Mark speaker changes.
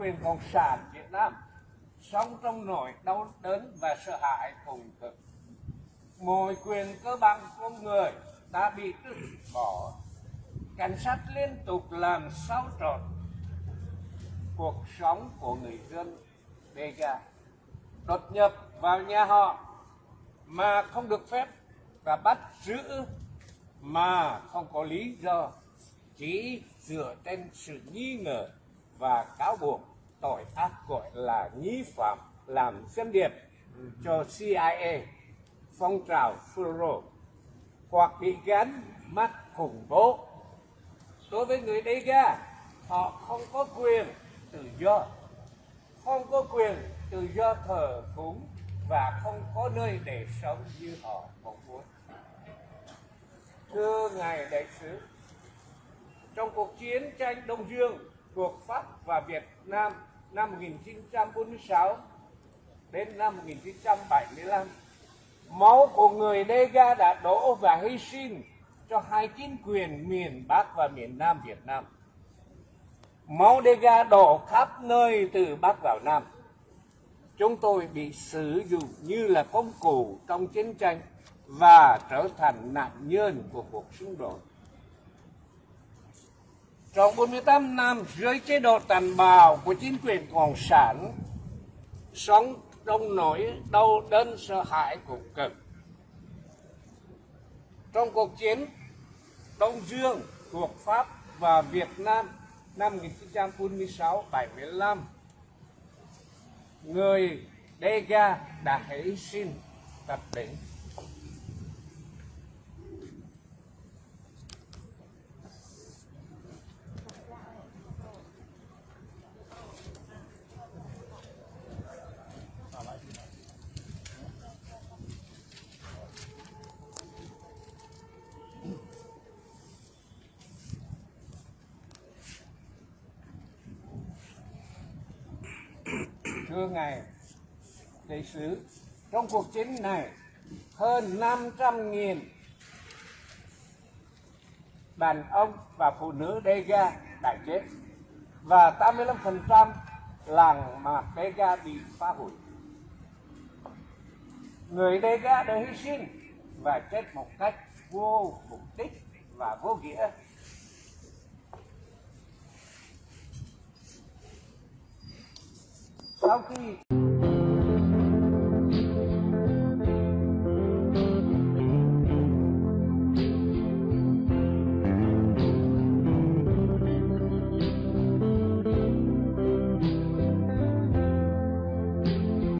Speaker 1: quyền cộng sản Việt Nam sống trong nỗi đau đớn và sợ hãi cùng cực. Mọi quyền cơ bản của người đã bị tước bỏ. Cảnh sát liên tục làm xáo trộn cuộc sống của người dân Dega, đột nhập vào nhà họ mà không được phép và bắt giữ mà không có lý do, chỉ dựa trên sự nghi ngờ và cáo buộc tội ác gọi là nghi phạm làm gián điệp cho CIA, phong trào Furo, hoặc bị gắn mắt khủng bố. Đối với người Dega, họ không có quyền tự do, không có quyền tự do thờ cúng và không có nơi để sống như họ mong muốn. Thưa ngài đại sứ, trong cuộc chiến tranh Đông Dương thuộc Pháp và Việt Nam năm 1946 đến năm 1975, máu của người Dega đã đổ và hy sinh cho hai chính quyền miền Bắc và miền Nam Việt Nam. Máu Dega đổ khắp nơi từ Bắc vào Nam. Chúng tôi bị sử dụng như là công cụ trong chiến tranh và trở thành nạn nhân của cuộc xung đột. Trong 48 năm dưới chế độ tàn bạo của chính quyền cộng sản, sống trong nỗi đau đớn sợ hãi cùng cực. Trong cuộc chiến Đông Dương thuộc Pháp và Việt Nam năm 1946-75, người Dega đã hy sinh tập đỉnh. Thưa ngài đại sứ, trong cuộc chiến này hơn 500.000 đàn ông và phụ nữ Dega đã chết và 85% làng mạc Dega bị phá hủy. Người Dega đã hy sinh và chết một cách vô mục đích và vô nghĩa. Sau khi